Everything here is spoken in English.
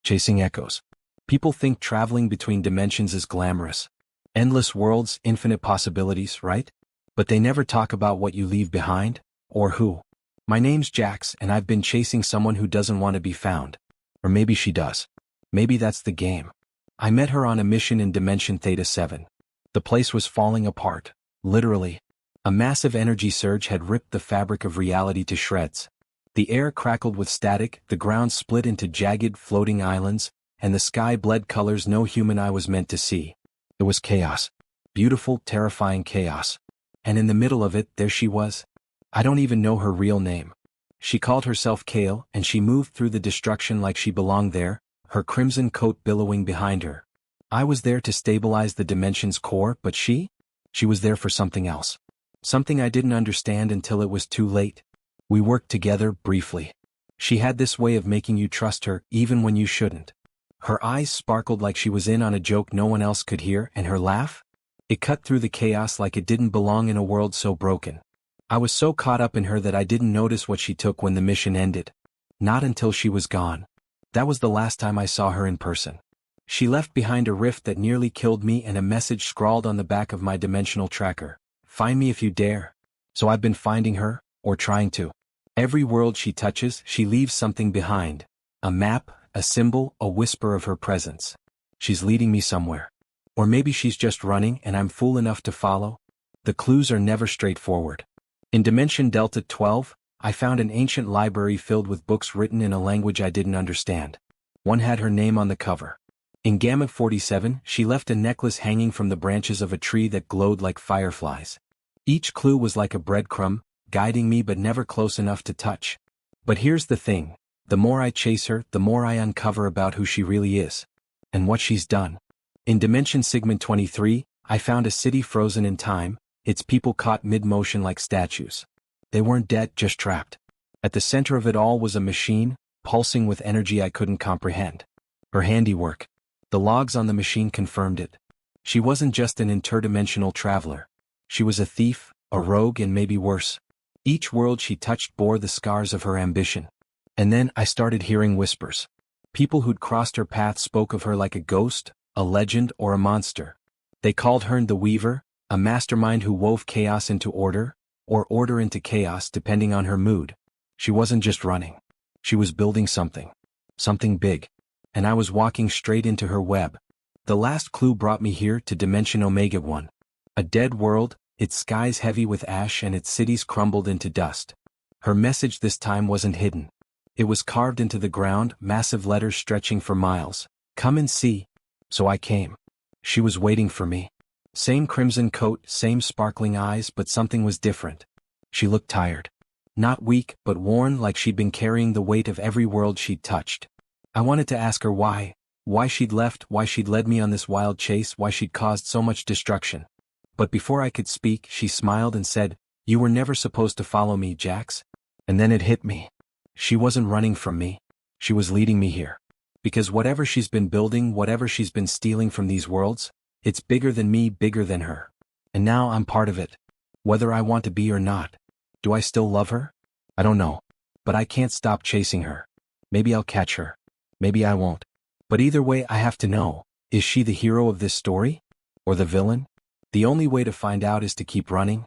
Chasing echoes. People think traveling between dimensions is glamorous. Endless worlds, infinite possibilities, right? But they never talk about what you leave behind, or who. My name's Jax, and I've been chasing someone who doesn't want to be found. Or maybe she does. Maybe that's the game. I met her on a mission in Dimension Theta 7. The place was falling apart, literally. A massive energy surge had ripped the fabric of reality to shreds. The air crackled with static, the ground split into jagged, floating islands, and the sky bled colors no human eye was meant to see. It was chaos. Beautiful, terrifying chaos. And in the middle of it, there she was. I don't even know her real name. She called herself Kale, and she moved through the destruction like she belonged there, her crimson coat billowing behind her. I was there to stabilize the dimension's core, but she was there for something else. Something I didn't understand until it was too late. We worked together, briefly. She had this way of making you trust her, even when you shouldn't. Her eyes sparkled like she was in on a joke no one else could hear, and her laugh? It cut through the chaos like it didn't belong in a world so broken. I was so caught up in her that I didn't notice what she took when the mission ended. Not until she was gone. That was the last time I saw her in person. She left behind a rift that nearly killed me and a message scrawled on the back of my dimensional tracker. Find me if you dare. So I've been finding her, or trying to. Every world she touches, she leaves something behind. A map, a symbol, a whisper of her presence. She's leading me somewhere. Or maybe she's just running and I'm fool enough to follow. The clues are never straightforward. In Dimension Delta 12, I found an ancient library filled with books written in a language I didn't understand. One had her name on the cover. In Gamma 47, she left a necklace hanging from the branches of a tree that glowed like fireflies. Each clue was like a breadcrumb, guiding me but never close enough to touch. But here's the thing. The more I chase her, the more I uncover about who she really is. And what she's done. In Dimension Sigma 23, I found a city frozen in time, its people caught mid-motion like statues. They weren't dead, just trapped. At the center of it all was a machine, pulsing with energy I couldn't comprehend. Her handiwork. The logs on the machine confirmed it. She wasn't just an interdimensional traveler. She was a thief, a rogue, and maybe worse. Each world she touched bore the scars of her ambition. And then I started hearing whispers. People who'd crossed her path spoke of her like a ghost, a legend, or a monster. They called her the Weaver, a mastermind who wove chaos into order, or order into chaos depending on her mood. She wasn't just running. She was building something. Something big. And I was walking straight into her web. The last clue brought me here to Dimension Omega 1. A dead world, its skies heavy with ash and its cities crumbled into dust. Her message this time wasn't hidden. It was carved into the ground, massive letters stretching for miles. Come and see. So I came. She was waiting for me. Same crimson coat, same sparkling eyes, but something was different. She looked tired. Not weak, but worn, like she'd been carrying the weight of every world she'd touched. I wanted to ask her why she'd left, why she'd led me on this wild chase, why she'd caused so much destruction. But before I could speak, she smiled and said, "You were never supposed to follow me, Jax." And then it hit me. She wasn't running from me. She was leading me here. Because whatever she's been building, whatever she's been stealing from these worlds, it's bigger than me, bigger than her. And now I'm part of it. Whether I want to be or not. Do I still love her? I don't know. But I can't stop chasing her. Maybe I'll catch her. Maybe I won't. But either way, I have to know. Is she the hero of this story? Or the villain? The only way to find out is to keep running.